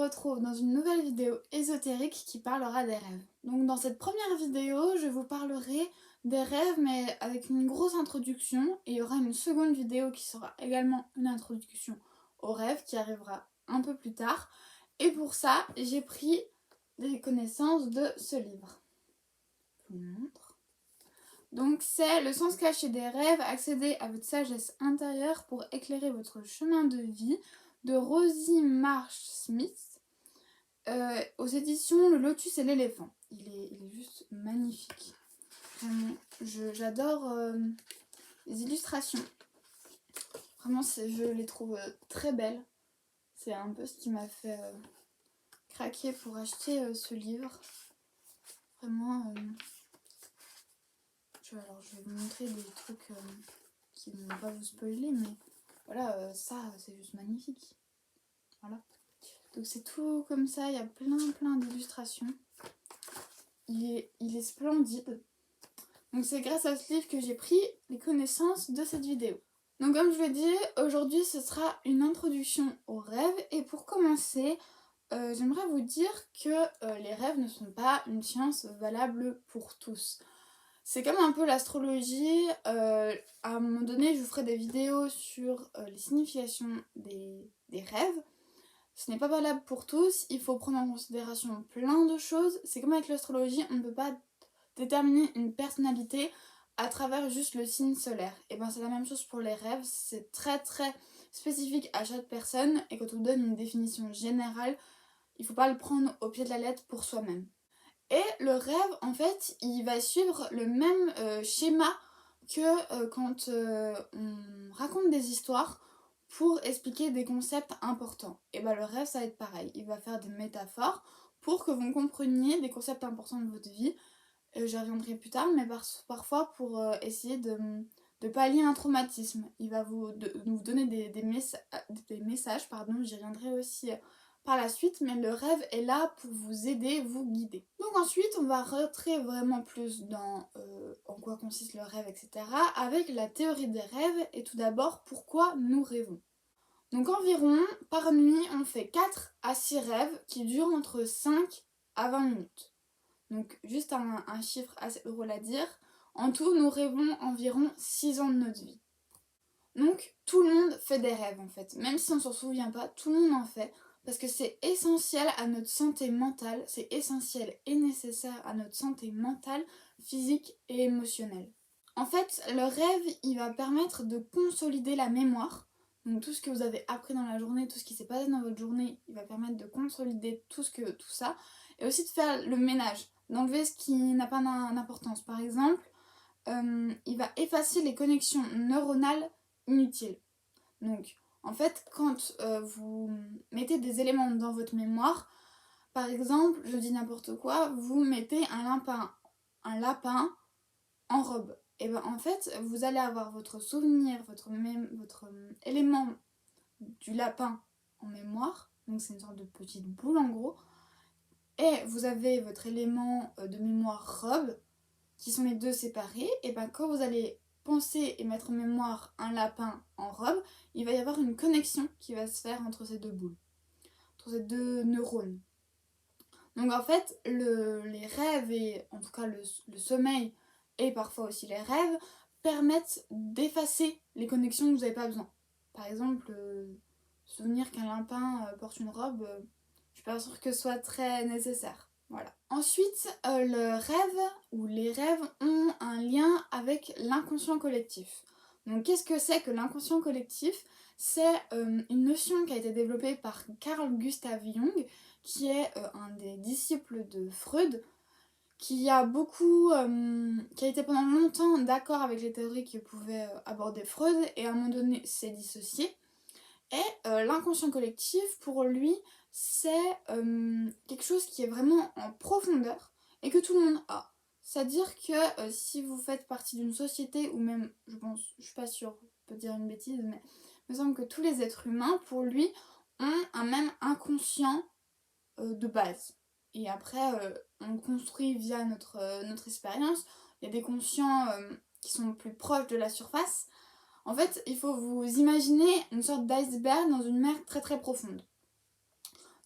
retrouve dans une nouvelle vidéo ésotérique qui parlera des rêves. Donc dans cette première vidéo, je vous parlerai des rêves mais avec une grosse introduction et il y aura une seconde vidéo qui sera également une introduction aux rêves qui arrivera un peu plus tard. Et pour ça, j'ai pris des connaissances de ce livre. Je vous le montre. Donc c'est Le sens caché des rêves, accéder à votre sagesse intérieure pour éclairer votre chemin de vie de Rosie Marsh-Smith aux éditions Le Lotus et l'éléphant. Il est juste magnifique. Vraiment, j'adore les illustrations. Vraiment, je les trouve très belles. C'est un peu ce qui m'a fait craquer pour acheter ce livre. Vraiment, alors je vais vous montrer des trucs qui ne vont pas vous spoiler, mais voilà, ça c'est juste magnifique. Voilà. Donc c'est tout comme ça, il y a plein d'illustrations. Il est splendide. Donc c'est grâce à ce livre que j'ai pris les connaissances de cette vidéo. Donc comme je l'ai dit, aujourd'hui ce sera une introduction aux rêves. Et pour commencer, j'aimerais vous dire que les rêves ne sont pas une science valable pour tous. C'est comme un peu l'astrologie. À un moment donné, je vous ferai des vidéos sur les significations des rêves. Ce n'est pas valable pour tous, il faut prendre en considération plein de choses. C'est comme avec l'astrologie, on ne peut pas déterminer une personnalité à travers juste le signe solaire. Et ben c'est la même chose pour les rêves, c'est très spécifique à chaque personne et quand on donne une définition générale, il ne faut pas le prendre au pied de la lettre pour soi-même. Et le rêve, en fait, il va suivre le même schéma que quand on raconte des histoires pour expliquer des concepts importants. Et ben le rêve, ça va être pareil. Il va faire des métaphores pour que vous compreniez des concepts importants de votre vie. J'y reviendrai plus tard, mais parfois pour essayer de pallier un traumatisme. Il va vous donner des messages, j'y reviendrai aussi par la suite, mais le rêve est là pour vous aider, vous guider. Donc ensuite, on va rentrer vraiment plus dans en quoi consiste le rêve, etc. avec la théorie des rêves et tout d'abord, pourquoi nous rêvons. Donc environ, par nuit, on fait 4 à 6 rêves qui durent entre 5 à 20 minutes. Donc juste un chiffre assez drôle à dire. En tout, nous rêvons environ 6 ans de notre vie. Donc tout le monde fait des rêves en fait. Même si on s'en souvient pas, tout le monde en fait. Parce que c'est essentiel à notre santé mentale, c'est essentiel et nécessaire à notre santé mentale, physique et émotionnelle. En fait, le rêve, il va permettre de consolider la mémoire. Donc tout ce que vous avez appris dans la journée, tout ce qui s'est passé dans votre journée, il va permettre de consolider tout ça. Et aussi de faire le ménage, d'enlever ce qui n'a pas d'importance. Par exemple, il va effacer les connexions neuronales inutiles. Donc, en fait, quand vous mettez des éléments dans votre mémoire, par exemple, je dis n'importe quoi, vous mettez un lapin en robe. Et ben en fait, vous allez avoir votre souvenir, votre élément du lapin en mémoire. Donc c'est une sorte de petite boule en gros. Et vous avez votre élément de mémoire robe, qui sont les deux séparés. Et ben quand vous allez penser et mettre en mémoire un lapin en robe, il va y avoir une connexion qui va se faire entre ces deux boules, entre ces deux neurones. Donc en fait, les rêves et en tout cas le sommeil et parfois aussi les rêves permettent d'effacer les connexions que vous n'avez pas besoin. Par exemple, souvenir qu'un lapin porte une robe, je suis pas sûre que ce soit très nécessaire. Voilà. Ensuite, le rêve ou les rêves ont un lien avec l'inconscient collectif. Donc qu'est-ce que c'est que l'inconscient collectif? C'est une notion qui a été développée par Carl Gustav Jung, qui est un des disciples de Freud, qui a été pendant longtemps d'accord avec les théories que pouvait aborder Freud et à un moment donné s'est dissocié. Et l'inconscient collectif, pour lui, c'est quelque chose qui est vraiment en profondeur et que tout le monde a. C'est-à-dire que si vous faites partie d'une société, ou même, je suis pas sûre, je peux dire une bêtise, mais il me semble que tous les êtres humains, pour lui, ont un même inconscient de base. Et après, on construit via notre expérience. Il y a des conscients qui sont plus proches de la surface. En fait, il faut vous imaginer une sorte d'iceberg dans une mer très profonde.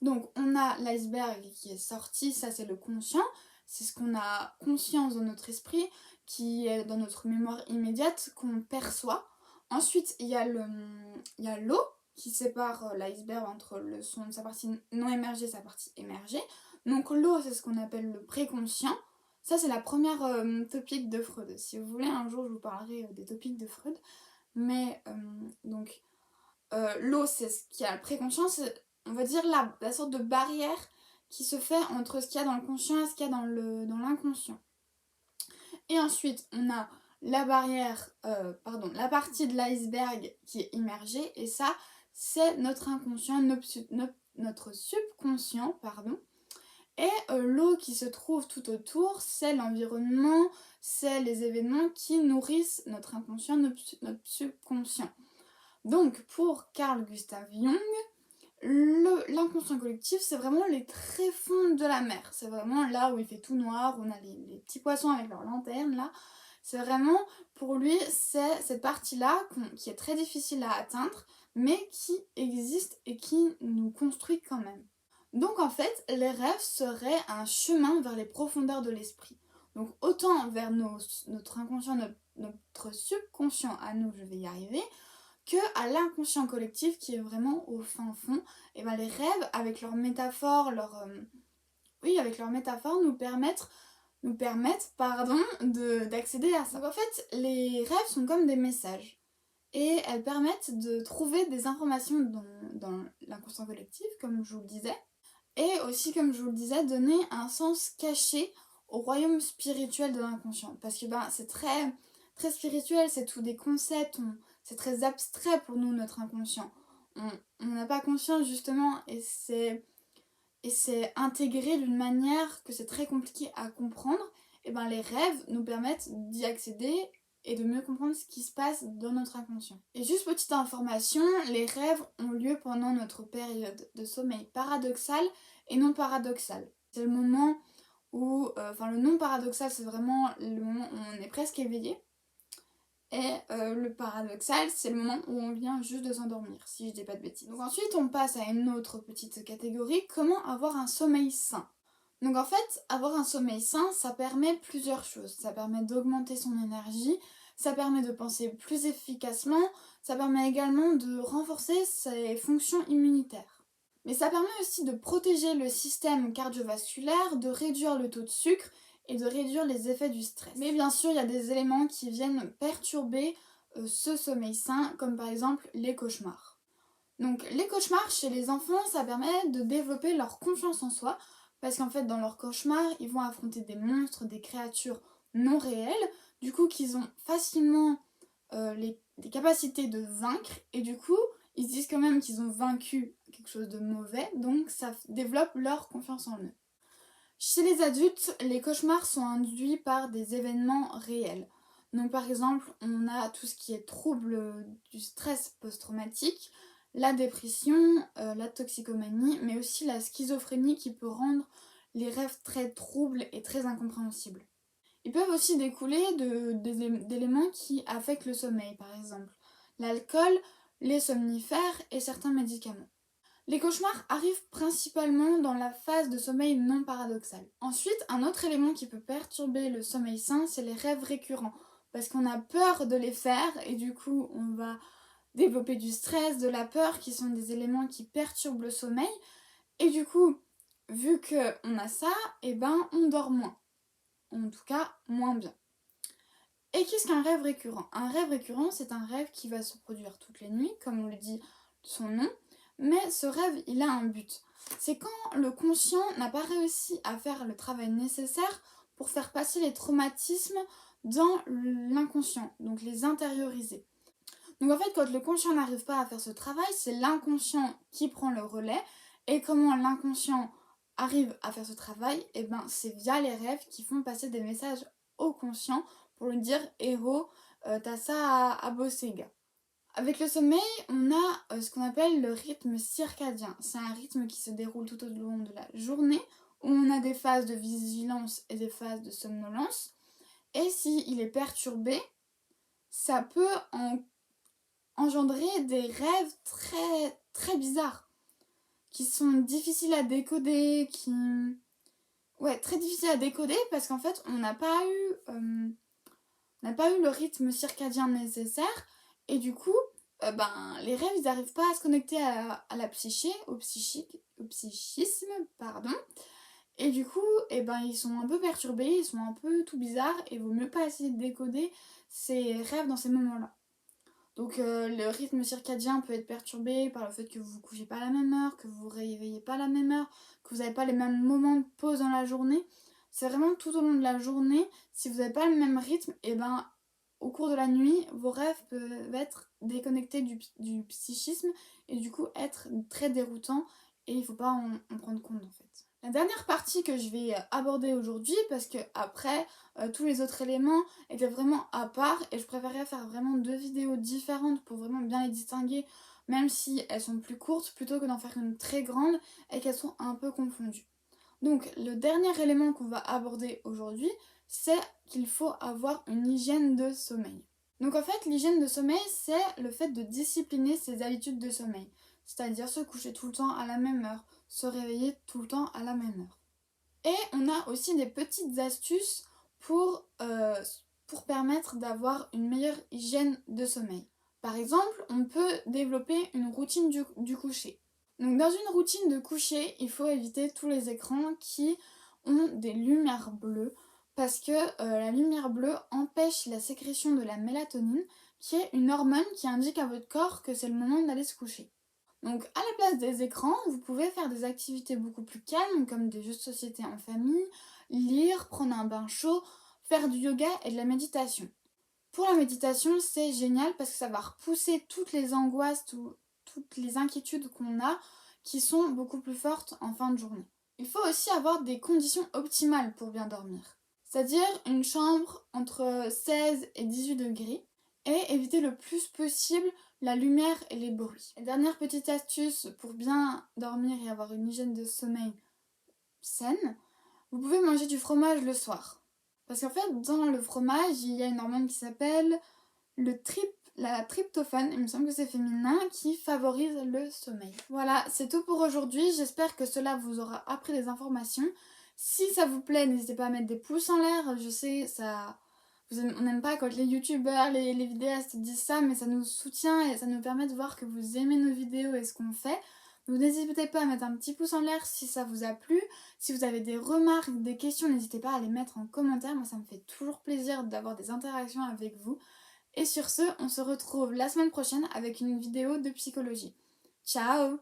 Donc on a l'iceberg qui est sorti, ça c'est le conscient, c'est ce qu'on a conscience dans notre esprit, qui est dans notre mémoire immédiate, qu'on perçoit. Ensuite il y a l'eau qui sépare l'iceberg entre sa partie non émergée et sa partie émergée. Donc l'eau c'est ce qu'on appelle le préconscient. Ça c'est la première topique de Freud. Si vous voulez un jour je vous parlerai des topiques de Freud. Mais donc l'eau c'est ce qui a le préconscient, c'est on va dire la sorte de barrière qui se fait entre ce qu'il y a dans le conscient et ce qu'il y a dans l'inconscient. Et ensuite, on a la partie de l'iceberg qui est immergée, et ça, c'est notre inconscient, notre subconscient, pardon. Et l'eau qui se trouve tout autour, c'est l'environnement, c'est les événements qui nourrissent notre inconscient, notre subconscient. Donc, pour Carl Gustav Jung, l'inconscient collectif, c'est vraiment les tréfonds de la mer. C'est vraiment là où il fait tout noir, où on a les petits poissons avec leurs lanternes, là. C'est vraiment, pour lui, c'est cette partie-là qui est très difficile à atteindre, mais qui existe et qui nous construit quand même. Donc en fait, les rêves seraient un chemin vers les profondeurs de l'esprit. Donc autant vers notre inconscient, notre subconscient à nous, je vais y arriver, que à l'inconscient collectif qui est vraiment au fin fond. Et ben les rêves avec leurs métaphores, nous permettent d'accéder à ça. Donc en fait, les rêves sont comme des messages et elles permettent de trouver des informations dans l'inconscient collectif, comme je vous le disais, et aussi, comme je vous le disais, donner un sens caché au royaume spirituel de l'inconscient. Parce que c'est très, très spirituel, c'est tout des concepts, c'est très abstrait pour nous, notre inconscient. On n'a pas conscience, justement, et c'est intégré d'une manière que c'est très compliqué à comprendre. Et les rêves nous permettent d'y accéder et de mieux comprendre ce qui se passe dans notre inconscient. Et juste petite information, les rêves ont lieu pendant notre période de sommeil paradoxal et non paradoxal. C'est le moment où, le non paradoxal, c'est vraiment le moment où on est presque éveillé. Et le paradoxal, c'est le moment où on vient juste de s'endormir, si je dis pas de bêtises. Donc ensuite, on passe à une autre petite catégorie, comment avoir un sommeil sain. Donc en fait, avoir un sommeil sain, ça permet plusieurs choses. Ça permet d'augmenter son énergie, ça permet de penser plus efficacement, ça permet également de renforcer ses fonctions immunitaires. Mais ça permet aussi de protéger le système cardiovasculaire, de réduire le taux de sucre et de réduire les effets du stress. Mais bien sûr, il y a des éléments qui viennent perturber ce sommeil sain, comme par exemple les cauchemars. Donc les cauchemars chez les enfants, ça permet de développer leur confiance en soi, parce qu'en fait dans leurs cauchemars, ils vont affronter des monstres, des créatures non réelles, du coup qu'ils ont facilement des capacités de vaincre, et du coup ils se disent quand même qu'ils ont vaincu quelque chose de mauvais, donc ça développe leur confiance en eux. Chez les adultes, les cauchemars sont induits par des événements réels. Donc par exemple, on a tout ce qui est trouble du stress post-traumatique, la dépression, la toxicomanie, mais aussi la schizophrénie qui peut rendre les rêves très troubles et très incompréhensibles. Ils peuvent aussi découler d'éléments qui affectent le sommeil, par exemple l'alcool, les somnifères et certains médicaments. Les cauchemars arrivent principalement dans la phase de sommeil non paradoxal. Ensuite, un autre élément qui peut perturber le sommeil sain, c'est les rêves récurrents. Parce qu'on a peur de les faire et du coup, on va développer du stress, de la peur, qui sont des éléments qui perturbent le sommeil. Et du coup, vu qu'on a ça, on dort moins. En tout cas, moins bien. Et qu'est-ce qu'un rêve récurrent ? Un rêve récurrent, c'est un rêve qui va se produire toutes les nuits, comme on le dit son nom. Mais ce rêve, il a un but. C'est quand le conscient n'a pas réussi à faire le travail nécessaire pour faire passer les traumatismes dans l'inconscient, donc les intérioriser. Donc en fait, quand le conscient n'arrive pas à faire ce travail, c'est l'inconscient qui prend le relais. Et comment l'inconscient arrive à faire ce travail ? C'est via les rêves qui font passer des messages au conscient pour lui dire « Héros, t'as ça à bosser, gars ». Avec le sommeil, on a ce qu'on appelle le rythme circadien. C'est un rythme qui se déroule tout au long de la journée, où on a des phases de vigilance et des phases de somnolence. Et s'il est perturbé, ça peut engendrer des rêves très, très bizarres. qui sont difficiles à décoder, Ouais, très difficiles à décoder parce qu'en fait, on n'a pas eu le rythme circadien nécessaire et du coup, les rêves, ils n'arrivent pas à se connecter à la psyché, au psychisme, pardon. Et du coup, ils sont un peu perturbés, ils sont un peu tout bizarres et il vaut mieux pas essayer de décoder ces rêves dans ces moments-là. Donc le rythme circadien peut être perturbé par le fait que vous vous couchez pas à la même heure, que vous vous réveillez pas à la même heure, que vous n'avez pas les mêmes moments de pause dans la journée. C'est vraiment tout au long de la journée, si vous n'avez pas le même rythme, au cours de la nuit, vos rêves peuvent être déconnectés du psychisme et du coup être très déroutants et il faut pas en prendre compte en fait. La dernière partie que je vais aborder aujourd'hui, parce que après tous les autres éléments étaient vraiment à part et je préférais faire vraiment 2 vidéos différentes pour vraiment bien les distinguer, même si elles sont plus courtes, plutôt que d'en faire une très grande et qu'elles sont un peu confondues. Donc le dernier élément qu'on va aborder aujourd'hui, c'est qu'il faut avoir une hygiène de sommeil. Donc en fait, l'hygiène de sommeil, c'est le fait de discipliner ses habitudes de sommeil. C'est-à-dire se coucher tout le temps à la même heure, se réveiller tout le temps à la même heure. Et on a aussi des petites astuces pour permettre d'avoir une meilleure hygiène de sommeil. Par exemple, on peut développer une routine du coucher. Donc dans une routine de coucher, il faut éviter tous les écrans qui ont des lumières bleues parce que la lumière bleue empêche la sécrétion de la mélatonine qui est une hormone qui indique à votre corps que c'est le moment d'aller se coucher. Donc à la place des écrans, vous pouvez faire des activités beaucoup plus calmes comme des jeux de société en famille, lire, prendre un bain chaud, faire du yoga et de la méditation. Pour la méditation, c'est génial parce que ça va repousser toutes les angoisses, toutes les inquiétudes qu'on a qui sont beaucoup plus fortes en fin de journée. Il faut aussi avoir des conditions optimales pour bien dormir. C'est-à-dire une chambre entre 16 et 18 degrés et éviter le plus possible la lumière et les bruits. Et dernière petite astuce pour bien dormir et avoir une hygiène de sommeil saine, vous pouvez manger du fromage le soir. Parce qu'en fait, dans le fromage, il y a une hormone qui s'appelle la tryptophane, il me semble que c'est féminin, qui favorise le sommeil. Voilà, c'est tout pour aujourd'hui. J'espère que cela vous aura appris des informations. Si ça vous plaît, n'hésitez pas à mettre des pouces en l'air. Je sais, on n'aime pas quand les youtubeurs, les vidéastes disent ça, mais ça nous soutient et ça nous permet de voir que vous aimez nos vidéos et ce qu'on fait. Donc n'hésitez pas à mettre un petit pouce en l'air si ça vous a plu. Si vous avez des remarques, des questions, n'hésitez pas à les mettre en commentaire. Moi, ça me fait toujours plaisir d'avoir des interactions avec vous. Et sur ce, on se retrouve la semaine prochaine avec une vidéo de psychologie. Ciao!